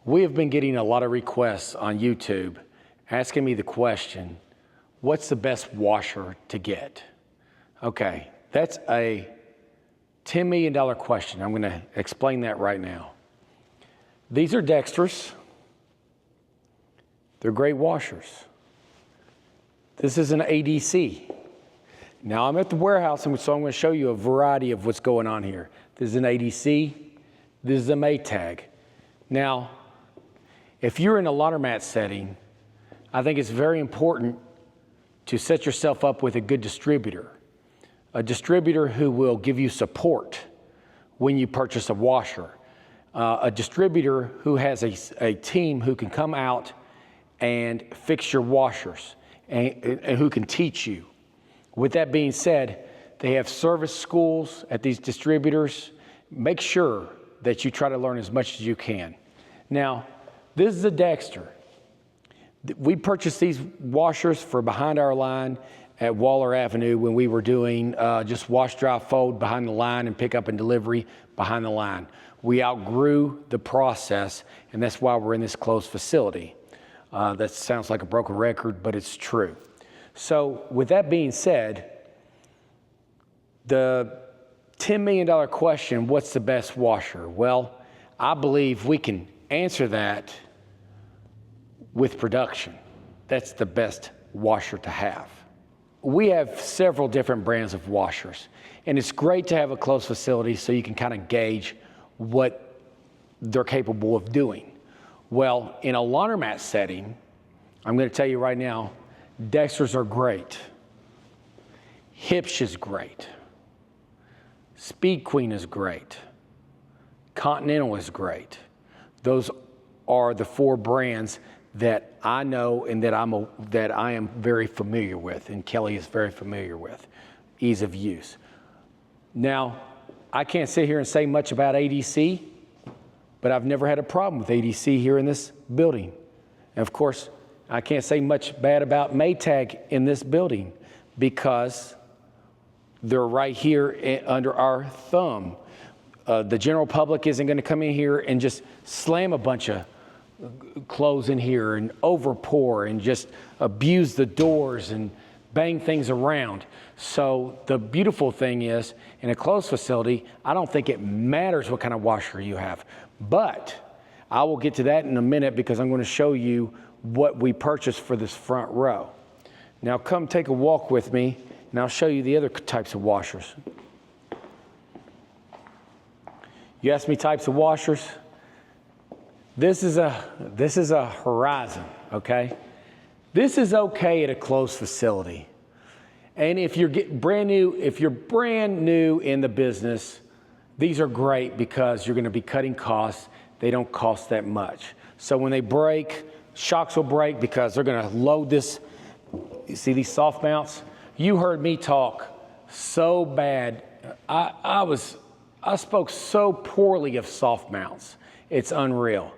We have been getting a lot of requests on YouTube asking me the question, what's the best washer to get? Okay, that's a $10 million question. I'm gonna explain that right now. These are Dexters. They're great washers. This is an ADC. Now I'm at the warehouse, so I'm gonna show you a variety of what's going on here. This is an ADC, this is a Maytag. Now, if you're in a laundromat setting, I think it's very important to set yourself up with a good distributor. A distributor who will give you support when you purchase a washer. A distributor who has a team who can come out and fix your washers and who can teach you. With that being said, they have service schools at these distributors. Make sure that you try to learn as much as you can. Now, this is a Dexter. We purchased these washers for behind our line at Waller Avenue when we were doing just wash, dry, fold behind the line and pick up and delivery behind the line. We outgrew the process, and that's why we're in this closed facility. That sounds like a broken record, but it's true. So with that being said, the $10 million question, what's the best washer? Well, I believe we can answer that with production. That's the best washer to have. We have several different brands of washers, and it's great to have a closed facility so you can kind of gauge what they're capable of doing. Well, in a laundromat setting, I'm going to tell you right now, Dexters are great. Hipsch is great. Speed Queen is great. Continental is great. Those are the four brands that I know and that I am very familiar with, and Kelly is very familiar with. Ease of use. Now, I can't sit here and say much about ADC, but I've never had a problem with ADC here in this building. And of course, I can't say much bad about Maytag in this building because they're right here under our thumb. The general public isn't going to come in here and just slam a bunch of clothes in here and overpour and just abuse the doors and bang things around. So the beautiful thing is, in a closed facility, I don't think it matters what kind of washer you have. But I will get to that in a minute because I'm going to show you what we purchased for this front row. Now come take a walk with me and I'll show you the other types of washers. You ask me types of washers. This is a Horizon, okay? This is okay at a closed facility. And if you're brand new in the business, these are great because you're gonna be cutting costs. They don't cost that much. So when they break, shocks will break because they're gonna load this. You see these soft mounts? You heard me talk so bad. I spoke so poorly of soft mounts. It's unreal.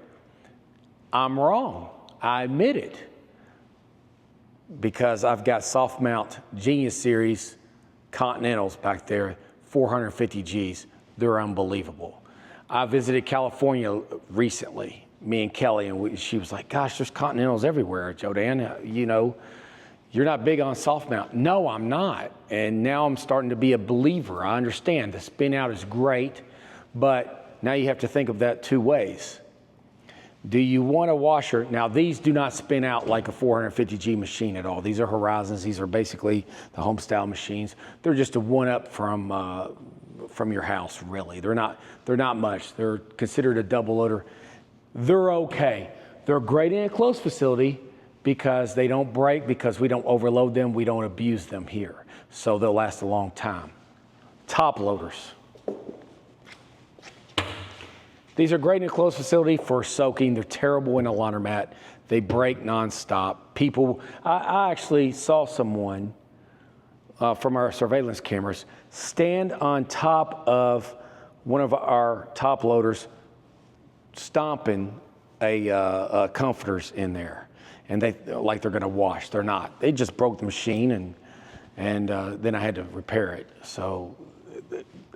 I'm wrong, I admit it. Because I've got soft mount Genius Series Continentals back there, 450 Gs. They're unbelievable. I visited California recently, me and Kelly, and she was like, gosh, there's Continentals everywhere, Jodan. You know, you're not big on soft mount. No, I'm not. And now I'm starting to be a believer. I understand the spin out is great, but now you have to think of that two ways. Do you want a washer? Now these do not spin out like a 450G machine at all. These are Horizons. These are basically the home style machines. They're just a one up from your house, really. They're not much. They're considered a double loader. They're okay. They're great in a closed facility because they don't break, because we don't overload them, we don't abuse them here. So they'll last a long time. Top loaders. These are great in a closed facility for soaking. They're terrible in a laundromat. They break nonstop. I actually saw someone from our surveillance cameras stand on top of one of our top loaders, stomping comforters in there. And they like they're gonna wash. They're not. They just broke the machine and then I had to repair it. So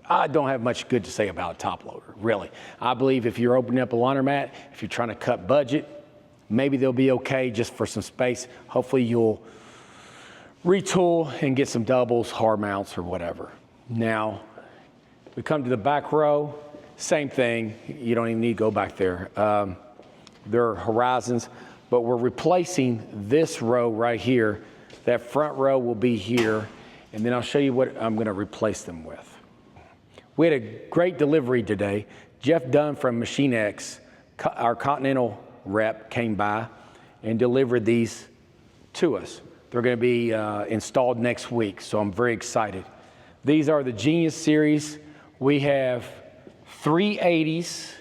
I don't have much good to say about a top loader, really. I believe if you're opening up a laundromat, if you're trying to cut budget, maybe they'll be okay just for some space. Hopefully you'll retool and get some doubles, hard mounts, or whatever. Now, we come to the back row, same thing. You don't even need to go back there. There are horizons, but we're replacing this row right here. That front row will be here, and then I'll show you what I'm gonna replace them with. We had a great delivery today. Jeff Dunn from Machine X, our Continental rep, came by and delivered these to us. They're gonna be installed next week, so I'm very excited. These are the Genius series. We have 3 80s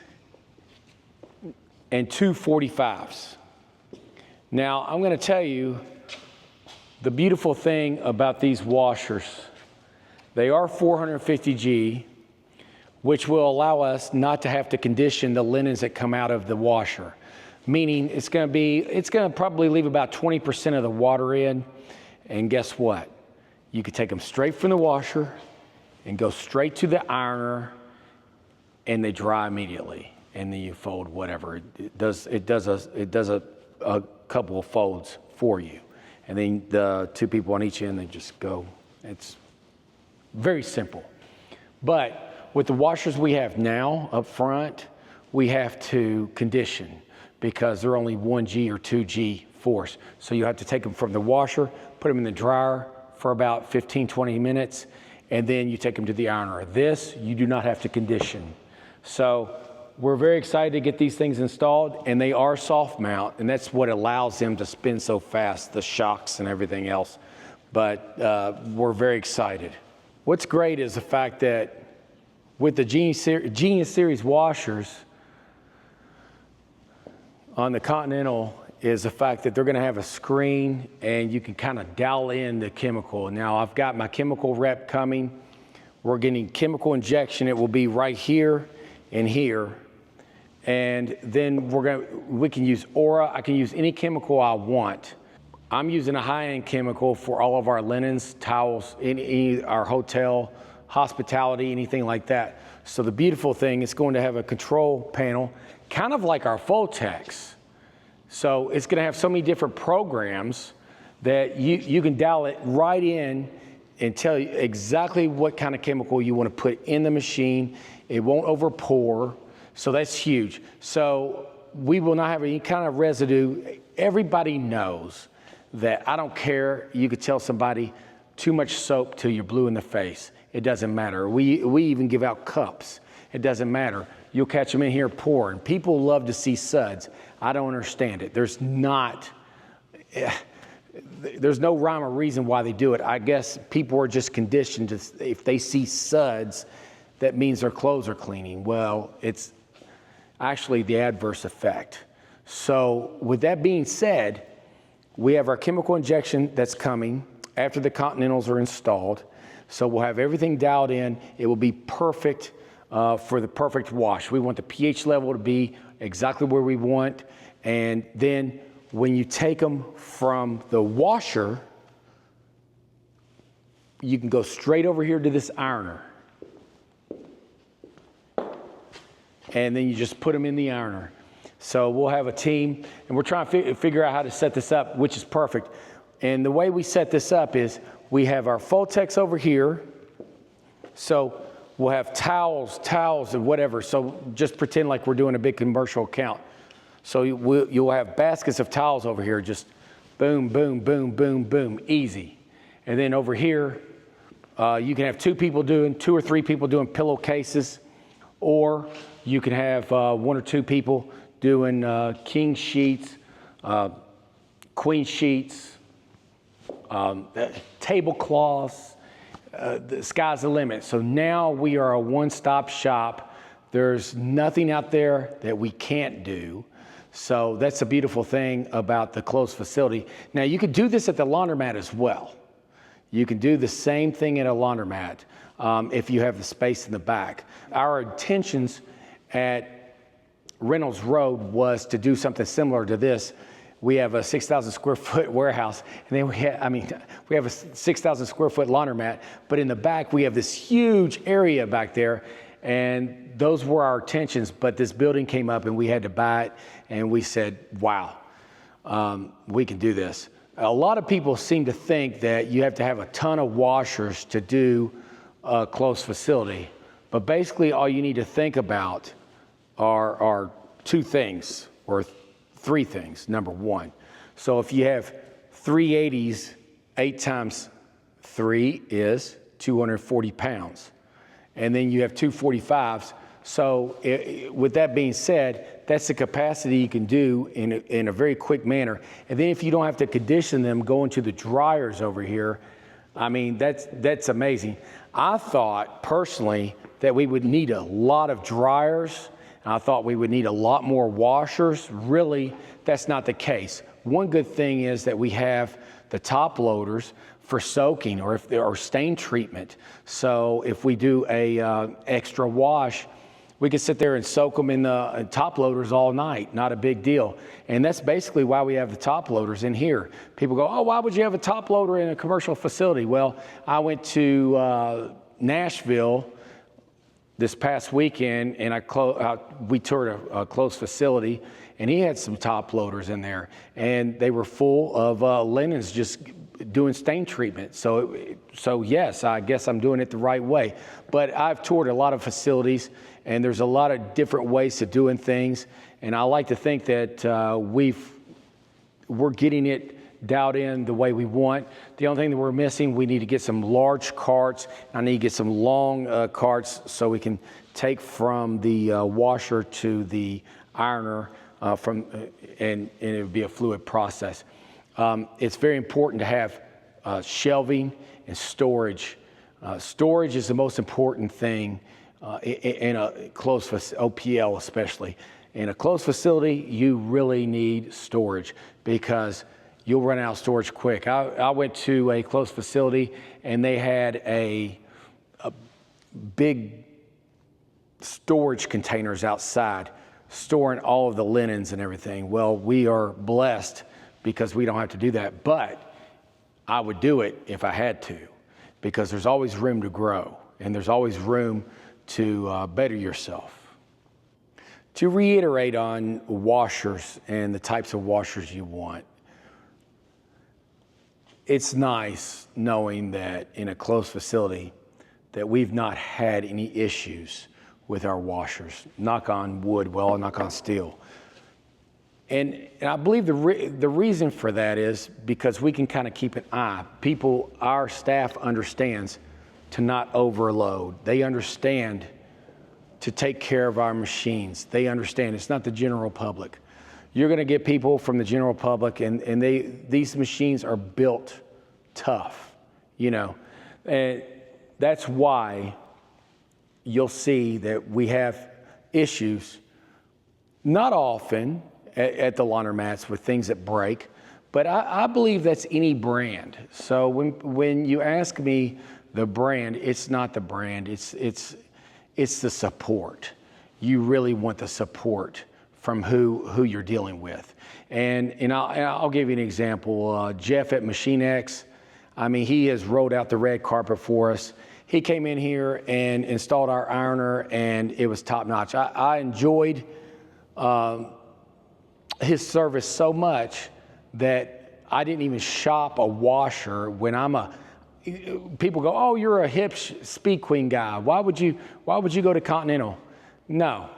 and 2 45s. Now, I'm gonna tell you the beautiful thing about these washers. They are 450G, which will allow us not to have to condition the linens that come out of the washer. Meaning it's gonna probably leave about 20% of the water in, and guess what? You could take them straight from the washer and go straight to the ironer, and they dry immediately. And then you fold whatever. It does a couple of folds for you. And then the 2 people on each end, they just go. It's very simple. But with the washers we have now up front, we have to condition because they're only 1G or 2G force. So you have to take them from the washer, put them in the dryer for about 15, 20 minutes, and then you take them to the ironer. This, you do not have to condition. So we're very excited to get these things installed, and they are soft mount, and that's what allows them to spin so fast, the shocks and everything else. But we're very excited. What's great is the fact that with the Genius Series washers on the Continental is the fact that they're gonna have a screen and you can kind of dial in the chemical. Now I've got my chemical rep coming. We're getting chemical injection. It will be right here and here. And then we can use Aura. I can use any chemical I want. I'm using a high-end chemical for all of our linens, towels, our hotel, hospitality, anything like that. So the beautiful thing, it's going to have a control panel, kind of like our Voltex. So it's going to have so many different programs that you can dial it right in and tell you exactly what kind of chemical you want to put in the machine. It won't overpour, so that's huge. So we will not have any kind of residue. Everybody knows that I don't care. You could tell somebody too much soap till you're blue in the face. It doesn't matter. We even give out cups. It doesn't matter. You'll catch them in here pouring. People love to see suds. I don't understand it. There's no rhyme or reason why they do it. I guess people are just conditioned to, if they see suds, that means their clothes are cleaning. Well, it's actually the adverse effect. So with that being said, we have our chemical injection that's coming after the Continentals are installed. So we'll have everything dialed in. It will be perfect for the perfect wash. We want the pH level to be exactly where we want. And then when you take them from the washer, you can go straight over here to this ironer. And then you just put them in the ironer. So we'll have a team, and we're trying to figure out how to set this up, which is perfect. And the way we set this up is we have our Voltex over here. So we'll have towels and whatever. So just pretend like we're doing a big commercial account. So you'll have baskets of towels over here, just boom, boom, boom, boom, boom, easy. And then over here, you can have 2 or 3 people doing pillowcases, or you can have 1 or 2 people doing king sheets, queen sheets, tablecloths. The sky's the limit. So now we are a one-stop shop. There's nothing out there that we can't do. So that's a beautiful thing about the closed facility. Now you could do this at the laundromat as well. You can do the same thing at a laundromat if you have the space in the back. Our intentions at Reynolds Road was to do something similar to this. we have a 6,000 square foot warehouse, and then we have a 6,000 square foot laundromat, but in the back we have this huge area back there, and those were our intentions, but this building came up and we had to buy it, and we said, wow, we can do this. A lot of people seem to think that you have to have a ton of washers to do a closed facility, but basically all you need to think about are two things, or three things. Number one, so if you have 380s, 8 times 3 is 240 pounds. And then you have 245s. So with that being said, that's the capacity you can do in a very quick manner. And then if you don't have to condition them going to the dryers over here, I mean, that's amazing. I thought personally that we would need a lot of dryers. I thought we would need a lot more washers. Really, that's not the case. One good thing is that we have the top loaders for soaking, or if there are stain treatment. So if we do a extra wash, we can sit there and soak them in the top loaders all night. Not a big deal. And that's basically why we have the top loaders in here. People go, oh, why would you have a top loader in a commercial facility? Well, I went to Nashville this past weekend, and we toured a closed facility, and he had some top loaders in there, and they were full of linens just doing stain treatment. So yes, I guess I'm doing it the right way. But I've toured a lot of facilities, and there's a lot of different ways to doing things, and I like to think that we're getting it dialed in the way we want. The only thing that we're missing, we need to get some large carts. I need to get some long carts so we can take from the washer to the ironer and it would be a fluid process. It's very important to have shelving and storage. Storage is the most important thing in a closed OPL especially. In a closed facility, you really need storage because you'll run out of storage quick. I went to a closed facility and they had a big storage containers outside storing all of the linens and everything. Well, we are blessed because we don't have to do that, but I would do it if I had to, because there's always room to grow and there's always room to better yourself. To reiterate on washers and the types of washers you want, it's nice knowing that in a closed facility that we've not had any issues with our washers. Knock on wood, well, knock on steel. And I believe the reason for that is because we can kind of keep an eye. Our staff understands to not overload. They understand to take care of our machines. They understand it's not the general public. You're going to get people from the general public, and these machines are built tough, you know. And that's why you'll see that we have issues, not often at the laundromats with things that break, but I believe that's any brand. So when you ask me the brand, it's not the brand, it's the support. You really want the support from who you're dealing with. And I'll give you an example. Jeff at Machine X, I mean, he has rolled out the red carpet for us. He came in here and installed our ironer, and it was top notch. I enjoyed his service so much that I didn't even shop a washer when people go, oh, you're a hip Speed Queen guy. Why would you go to Continental? No.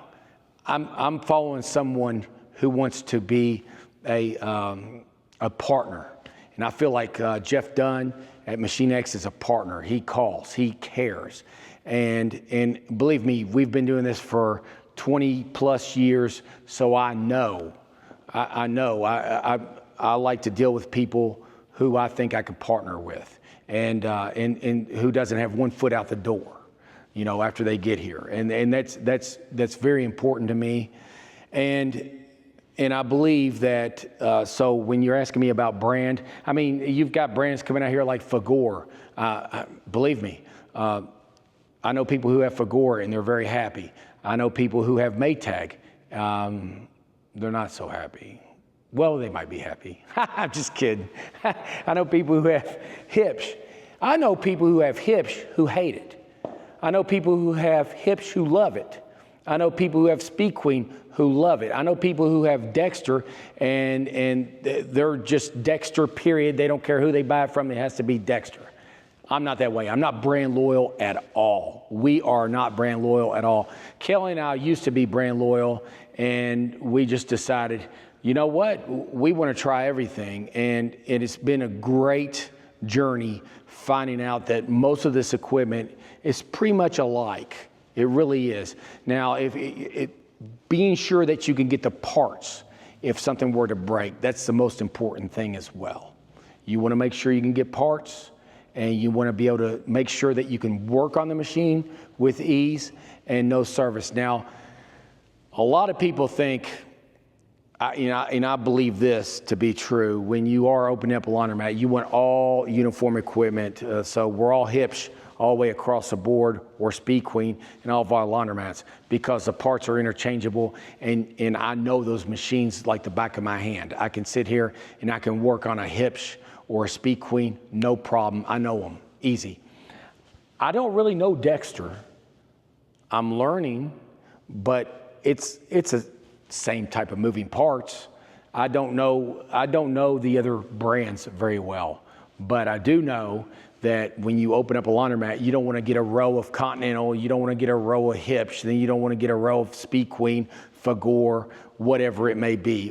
I'm following someone who wants to be a partner. And I feel like Jeff Dunn at Machine X is a partner. He calls, he cares. And believe me, we've been doing this for 20 plus years, so I know. I like to deal with people who I think I could partner with and who doesn't have one foot out the door, you know, after they get here. And that's very important to me. And I believe that, so when you're asking me about brand, I mean, you've got brands coming out here like Fagor. Believe me, I know people who have Fagor and they're very happy. I know people who have Maytag. They're not so happy. Well, they might be happy. I'm just kidding. I know people who have hips. I know people who have hips who hate it. I know people who have hips who love it. I know people who have SpeedQueen who love it. I know people who have Dexter and they're just Dexter, period. They don't care who they buy it from. It has to be Dexter. I'm not that way. I'm not brand loyal at all. We are not brand loyal at all. Kelly and I used to be brand loyal, and we just decided, you know what? We want to try everything, and it's been a great journey finding out that most of this equipment is pretty much alike. It really is. Now, being sure that you can get the parts if something were to break, that's the most important thing as well. You want to make sure you can get parts, and you want to be able to make sure that you can work on the machine with ease and no service. Now, a lot of people think, and I believe this to be true, when you are opening up a laundromat, you want all uniform equipment. So we're all hips all the way across the board, or SpeedQueen in all of our laundromats, because the parts are interchangeable, and I know those machines like the back of my hand. I can sit here and I can work on a hips or a SpeedQueen, no problem. I know them, easy. I don't really know Dexter. I'm learning, but it's a same type of moving parts. I don't know the other brands very well, but I do know that when you open up a laundromat, you don't want to get a row of Continental, you don't want to get a row of hips, then you don't want to get a row of SpeedQueen, Fagor, whatever it may be.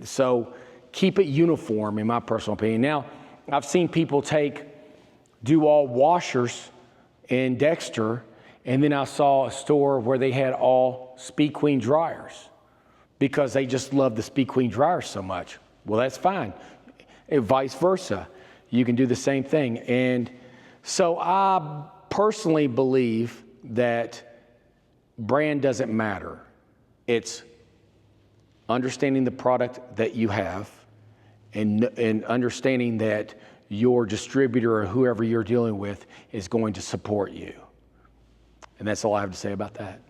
So keep it uniform, in my personal opinion. Now, I've seen people do all washers in Dexter, and then I saw a store where they had all SpeedQueen dryers because they just love the SpeedQueen dryers so much. Well, that's fine. And vice versa. You can do the same thing. And so I personally believe that brand doesn't matter. It's understanding the product that you have and understanding that your distributor or whoever you're dealing with is going to support you. And that's all I have to say about that.